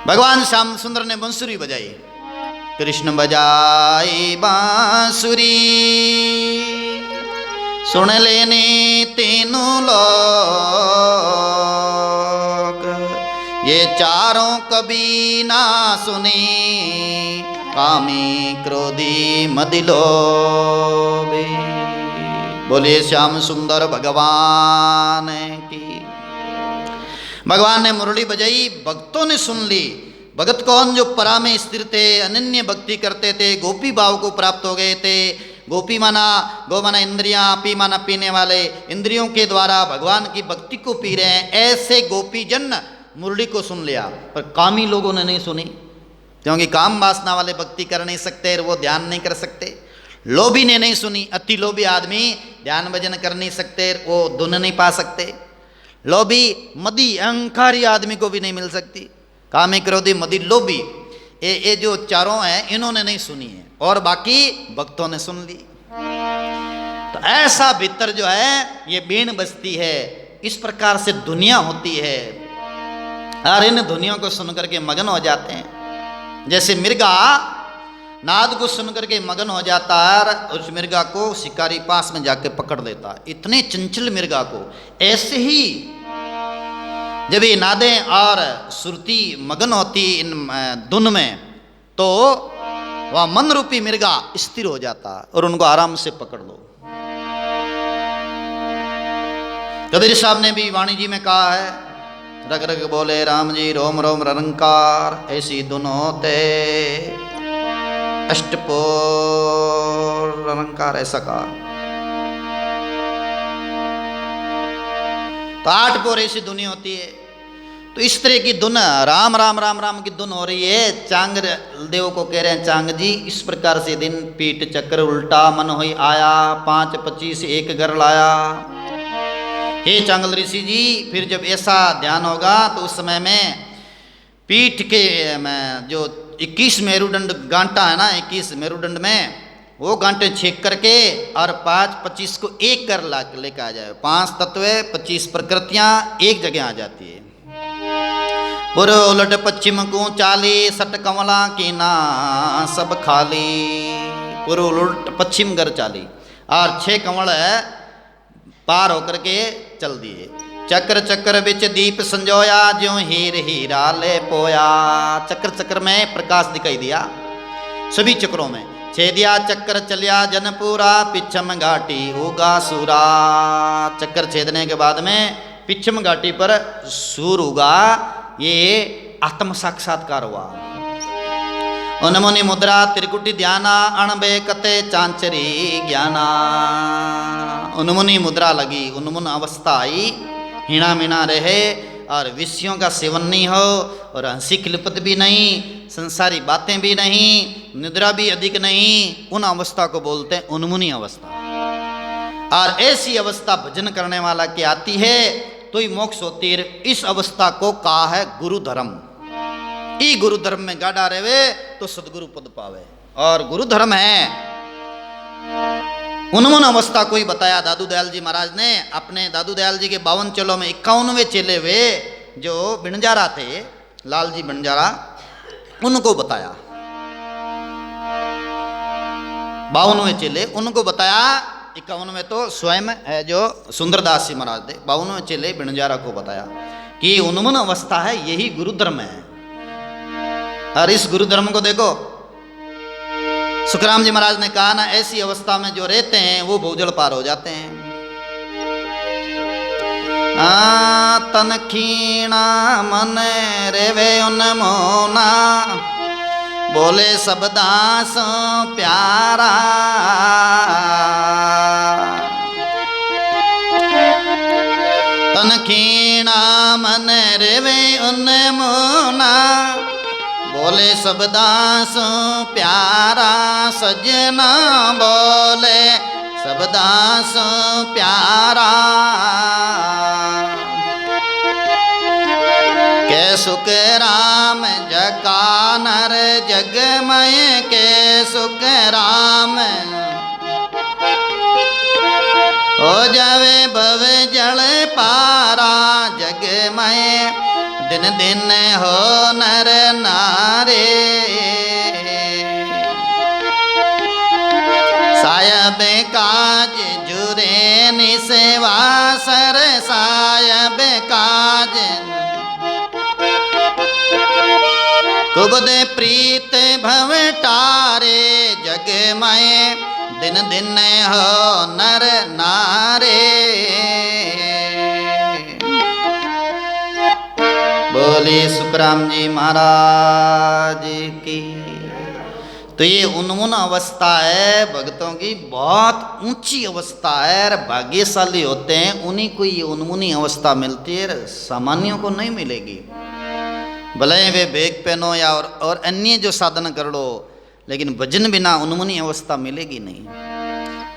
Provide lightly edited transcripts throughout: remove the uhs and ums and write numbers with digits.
भगवान श्याम सुंदर ने बांसुरी बजाई। कृष्ण बजाई बांसुरी सुन लेने तीनों लोग, ये चारों कभी ना सुने कामी क्रोधी मदि लोभी। बोलिए श्याम सुंदर भगवान की। भगवान ने मुरली बजाई, भक्तों ने सुन ली। भगत कौन? जो परा में स्थिर थे, अनन्य भक्ति करते थे, गोपी भाव को प्राप्त हो गए थे। गोपी माना गो माना इंद्रियां, पी माना पीने वाले, इंद्रियों के द्वारा भगवान की भक्ति को पी रहे हैं। ऐसे गोपी जन मुरली को सुन लिया, पर कामी लोगों ने नहीं सुनी, क्योंकि काम वासना वाले भक्ति कर नहीं सकते, वो ध्यान नहीं कर सकते। लोभी ने नहीं सुनी, अति लोभी आदमी ध्यान भजन कर नहीं सकते, वो धुन नहीं पा सकते। लोभी मदी अहंकारी आदमी को भी नहीं मिल सकती। कामी क्रोधी मदी लोभी, ये जो चारों हैं इन्होंने नहीं सुनी है, और बाकी भक्तों ने सुन ली। तो ऐसा भीतर जो है ये बीन बजती है। इस प्रकार से दुनिया होती है, और इन ध्वनियों को सुनकर के मगन हो जाते हैं। जैसे मिर्गा नाद को सुनकर के मगन हो जाता है, उस मिर्गा को शिकारी पास में जाके पकड़ लेता है, इतने चंचल मिर्गा को। ऐसे ही जब ये नादें और सुरती मगन होती इन धुन में, तो वह मन रूपी मिर्गा स्थिर हो जाता और उनको आराम से पकड़ लो। कबीर साहब ने भी वाणी जी में कहा है, रग रग बोले राम जी रोम रोम रंकार, ऐसी धुन होते अष्टपोर रंकार, ऐसा कहा। तो 8 पोर ऐसी धुनी होती है। तो इस तरह की धुन राम राम राम राम की धुन हो रही है। चांग देव को कह रहे हैं, चांग जी इस प्रकार से दिन पीठ चक्र उल्टा मन होई आया, 5 25 एक घर लाया। हे चांगल ऋषि जी, फिर जब ऐसा ध्यान होगा तो उस समय में पीठ के में जो 21 मेरुदंड गांठा है ना, 21 मेरुदंड में वो गांठे छेक करके और 5 25 को एक कर लेकर आ जाए। 5 तत्व 25 प्रकृतियां एक जगह आ जाती है। पूर्व उलट पश्चिम को चाली, सट कमला की ना सब खाली। पूर्व उलट पश्चिम घर चाली, और 6 कमल पार होकर के चल दिए। चक्र चक्र बिच दीप संजोया, ज्यों हीर हीरा ले पोया। चक्र चक्र में प्रकाश दिखाई दिया, सभी चक्रों में। छेदिया चक्र चलिया जनपुरा, पिछम घाटी उगा सूरा। चक्र छेदने के बाद में पिछम घाटी पर सूर उगा, ये आत्म साक्षात्कार हुआ। उन्मुनि मुद्रा त्रिकुटी ध्याना, अणबे कते चांचरी ज्ञाना। उन्मुनि मुद्रा लगी, उन्मुन अवस्था आई, हिना मिना रहे और विषयों का सेवन नहीं हो, और हंसी खिलपत भी नहीं, संसारी बातें भी नहीं, निद्रा भी अधिक नहीं। उन अवस्था को बोलते हैं उन्मुनि अवस्था। और ऐसी अवस्था भजन करने वाला की आती है तो ही मोक्ष होती है। इस अवस्था को कहा है गुरु धर्म। ई गुरु धर्म में गाढ़ा रहे तो सदगुरु पद पावे, और गुरु धर्म है। उन्मुन अवस्था को ही बताया दादू दयाल जी महाराज ने। अपने दादू दयाल जी के 52 चेलों में 51वें चेले वे जो बिणजारा थे, लाल जी बिणजारा, उनको बताया। 52वें चेले उनको बताया। 51वें तो स्वयं है जो सुंदरदास जी महाराज थे। 52वें चेले बिणजारा को बताया कि उन्मुन अवस्था है, यही गुरु धर्म है। और इस गुरु धर्म को देखो, सुखराम जी महाराज ने कहा ना, ऐसी अवस्था में जो रहते हैं वो भूजल पार हो जाते हैं। तन खीणा मन रेवे उन्मोना, बोले सब दास प्यारा। तन खीणा मन रेवे उन्मोना, बोले सब दास प्यारा। सजना बोले सब दास प्यारा। के सुख राम जकानर जगमय, के सुख राम हो जावे भव जल पारा। जगमय दिन दिन हो नर नारे, सायब काज जुरे निसेवा सर, सायब काज कुबद प्रीत भव टारे, जग में दिन दिन हो नर नारे। बोले सुखराम जी महाराज की। तो ये उन्मुन अवस्था है भक्तों की, बहुत ऊंची अवस्था है। और भाग्यशाली होते हैं उन्हीं को ये उन्मुनी अवस्था मिलती है, सामान्यों को नहीं मिलेगी। भले वे बेग पहनो या और अन्य जो साधन कर लो, लेकिन भजन बिना उन्मुनी अवस्था मिलेगी नहीं।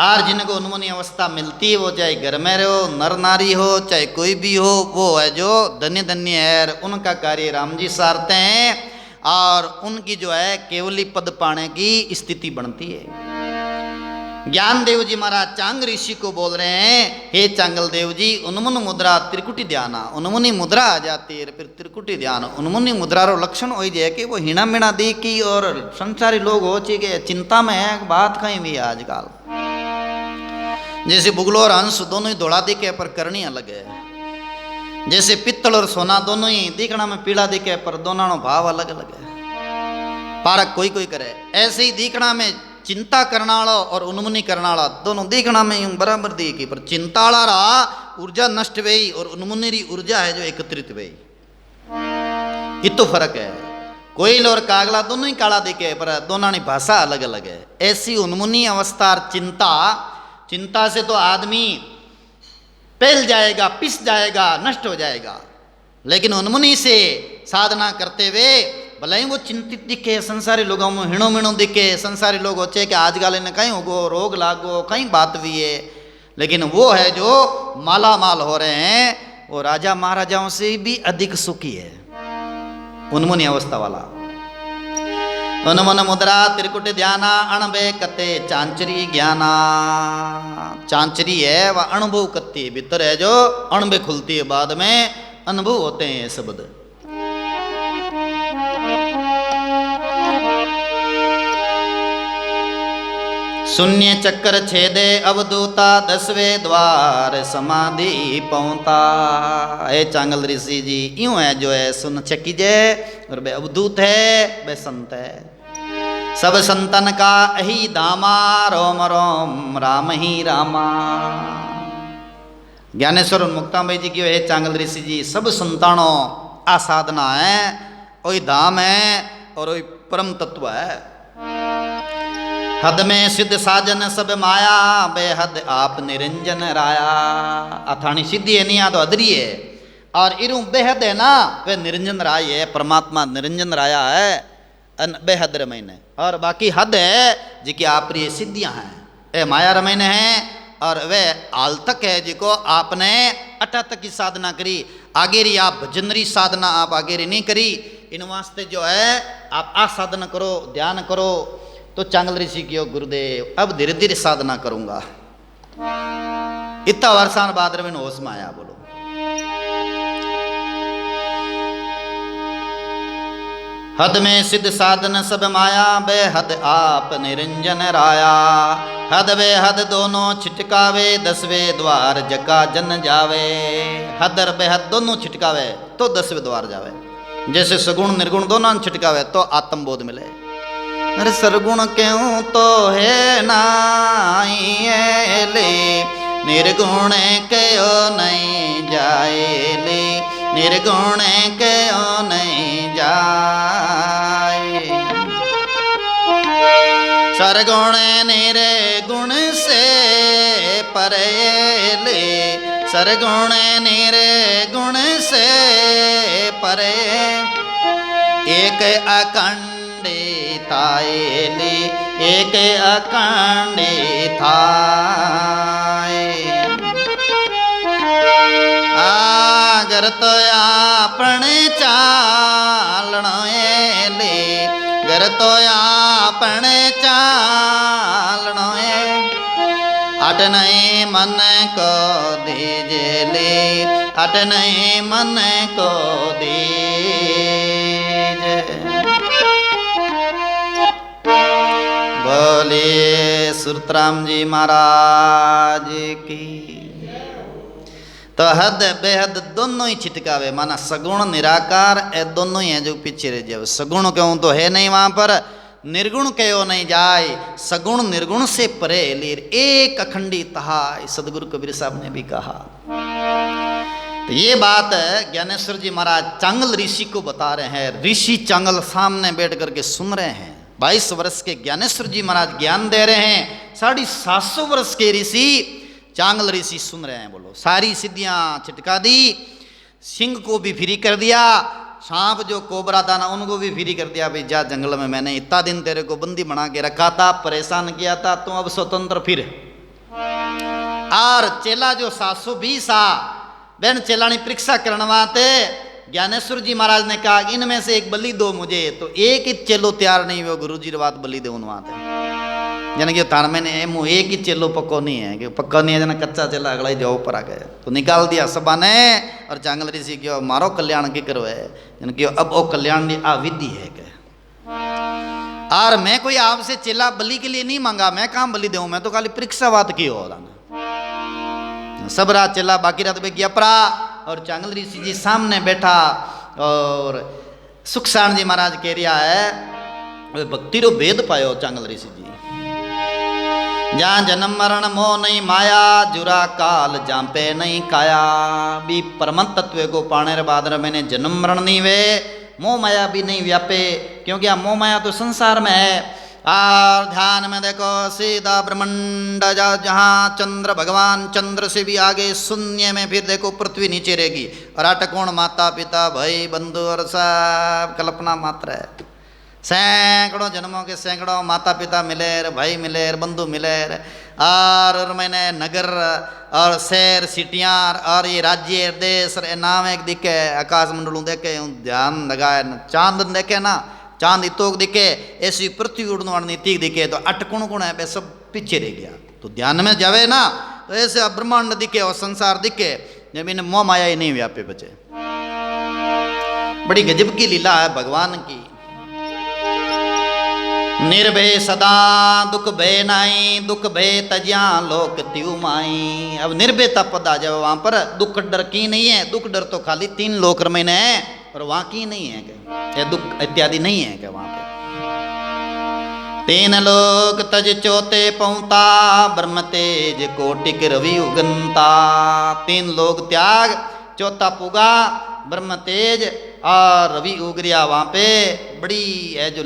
और जिनको उन्मुनी अवस्था मिलती है वो चाहे घर में रहो, नर नारी हो, चाहे कोई भी हो, वो है जो धन्य धन्य है। उनका कार्य राम जी सारते हैं और उनकी जो है केवली पद पाने की स्थिति बनती है। ज्ञान देव जी महाराज चांग ऋषि को बोल रहे हैं, हे चांगल देव जी, उन्मुन मुद्रा त्रिकुटी ध्याना। उन्मुनी मुद्रा आ जाती है फिर त्रिकुटी ध्यान। उन्मुनी मुद्रा रो लक्षण हो जाए कि वो हिना मिना दी की और संसारी लोग हो चुके चिंता में है, बात कहीं भी है आजकल। जैसे बुगलो और हंस दोनों ही दौड़ा दिखे पर करनी अलग है। जैसे पित्तल और सोना दोनों ही दिखना में पीला दिखे पर दोनों भाव अलग अलग है, पारक कोई कोई करे। ऐसे ही दिखना में चिंता करना वाला और उन्मुनी करना वाला दोनों दिखना में यूं बराबर दिखी, पर चिंता वाला रहा ऊर्जा नष्ट हुई और उन्मुनी री ऊर्जा है जो एकत्रित हुई। ये तो फर्क है। कोयल और कागला दोनों ही काला दिखे पर दोनों की भाषा अलग अलग है। ऐसी उन्मुनी अवस्था चिंता, चिंता से तो आदमी फैल जाएगा, पिस जाएगा, नष्ट हो जाएगा। लेकिन उन्मुनी से साधना करते हुए भले ही वो चिंतित दिखे, संसारी लोगों में हिणो मिणो दिखे, संसारी लोग होचे कि आज गाले ने कहीं होगो, रोग लागो, कहीं बात भी है, लेकिन वो है जो माला माल हो रहे हैं, वो राजा महाराजाओं से भी अधिक सुखी है, उन्मुनी अवस्था वाला। उन्मुन मुद्रा त्रिकुट ध्याना, अणबे कते चांचरी ज्ञाना। चांचरी है वह अनुभव करती है, भीतर है जो अणबे खुलती है, बाद में अनुभव होते हैं शब्द। शून्य चक्कर छेदे अवधूता, 10वें द्वार समाधि पहुंता। हे चांगल ऋषि जी, यूं है जो है सुन चकीजे, और वे अवधूत है, वे संत है। सब संतन का ही दामा, रोम रोम राम ही रामा। ज्ञानेश्वर मुक्ताबाई जी की हे चांगल ऋषि जी, सब संतानों आ साधना है, वही धाम है और वही परम तत्व है। हद में सिद्ध साजन सब माया, बेहद आप निरंजन राया। अथानी सिद्धि है नहीं, तो अदरी है, और इरू बेहद है ना, वे निरंजन राय है, परमात्मा निरंजन राया है बेहद रमैन। और बाकी हद है जिकी आप ये सिद्धियां हैं, ए माया रमैन है, और वे आल तक है जिको आपने अटा तक की साधना करी। आगे री आप भजनरी साधना आप आगे री नहीं करी, इन वास्ते जो है आप आ साधना करो, ध्यान करो। तो चांगल ऋषि की गुरुदेव अब धीरे धीरे साधना करूंगा। इतना वर्षान बाद में होश में आया, बोलो हद में सिद्ध साधन सब माया, बेहद आप निरंजन राया। हद बे हद दोनों छिटकावे, 10वें द्वार जका जन जावे। हद और बेहद दोनों छिटकावे तो 10वें द्वार जावे। जैसे सगुण निर्गुण दोनों छिटकावे तो आत्मबोध मिले। अरे सरगुण क्यों तो है नाई ले, निर्गुण क्यों नहीं जाए ले, निर्गुण क्यों नहीं जाए। सरगुण निर्गुण से परे ले, सरगुण निर्गुण से परे। एक अखंडिताएले, एक अखंडिताए। आगर तो आपने चालना ले, घर तो आपने चालना। अट नहीं मन को दीजे ले, अट नहीं मन को दे बोले सुरतराम जी महाराज की। तो हद बेहद दोनों ही छिटकावे, माना सगुण निराकार ए दोनों ही है जो पीछे रह जाए। सगुण क्यों तो है नहीं वहां पर, निर्गुण क्यों नहीं जाए, सगुण निर्गुण से परे लीर एक अखंडी तहाय, सदगुरु कबीर साहब ने भी कहा। तो ये बात ज्ञानेश्वर जी महाराज चांगल ऋषि को बता रहे हैं। ऋषि चांगल सामने बैठ करके सुन रहे हैं। 22 वर्ष के ज्ञानेश्वर जी महाराज ज्ञान दे रहे हैं, 750 वर्ष के ऋषि चांगल ऋषि सुन रहे हैं। बोलो, सारी सिद्धियां छिटका दी, सिंह को भी फ्री कर दिया, सांप जो कोबरा था ना उनको भी फ्री कर दिया। भाई जा जंगल में, मैंने इतना दिन तेरे को बंदी बना के रखा था, परेशान किया था, तुम अब स्वतंत्र फिर। और चेला जो 720 बहन चेलानी परीक्षा करनवाते, ज्ञानेश्वर जी महाराज ने कहा इनमें से एक बलि दो मुझे। तो एक ही चेलो तैयार नहीं हुआ, गुरु जी बात बलि दे उनवाते जन कि थान में मुँह एक ही चेलो पक्को नहीं है, कि पक्का नहीं है जना कच्चा चेला अगला ही जाओ ऊपर आ गए। तो निकाल दिया सबा ने, और चांगल ऋषि क्यों मारो कल्याण की करो है, जन कि अब वो कल्याण की विधि है के। और मैं कोई आपसे चेला बलि के लिए नहीं मांगा, मैं कहाँ बलि दूं, मैं तो खाली परीक्षा बात की हो रहा। सब रात चला, बाकी रात में अपरा, और चांगल ऋषि जी सामने बैठा, और सुखसाण जी महाराज कह रहा है भक्ति रो भेद पायो चांगल ऋषि जी। जहाँ जन्म मरण मोह नहीं माया, जुरा काल जापे नहीं काया। भी परम तत्व को पाने रे बाद मैंने जन्म मरण नहीं वे, मोह माया भी नहीं व्यापे, क्योंकि आ मोह माया तो संसार में है। और ध्यान में देखो सीधा ब्रह्मांड जहाँ चंद्र भगवान चंद्र से भी आगे शून्य में, फिर देखो पृथ्वी नीचे रहेगी, और अटकोण माता पिता भाई बंधु और सब कल्पना मात्र है। सैकड़ों जन्मों के सैकड़ों माता पिता मिले, भाई मिले, बंधु मिले, और मैंने नगर और शहर सिटियाँ और ये राज्य देश नाम एक दिखे, आकाश मंडलों देखे, ध्यान लगाए, चांद देखे ना, चांद इतोक दिखे, ऐसी पृथ्वी उड़ने वाली नीति दिखे, तो अटकुण गुण है सब पीछे रह गया। तो ध्यान में जावे ना, तो ऐसे ब्रह्मांड दिखे और संसार दिखे, जब इन्हें मोह माया ही नहीं व्यापे बचे। बड़ी गजब की लीला है भगवान की। निर्भय सदा दुख भय नाई, दुख भय तज्या लोक त्यू माई। अब निर्भयता पद आ जाए वहां पर, दुख डर की नहीं है, दुख डर तो खाली 3 लोक में है, और वहां की नहीं है क्या, दुख इत्यादि नहीं है क्या वहां पे। 3 लोक तज चौथे पहुंता, ब्रह्म तेज कोटिक रवि उगंता। 3 लोक त्याग, चौथा पुगा ब्रह्म तेज, और रवि उगरिया वहां पे बड़ी है जो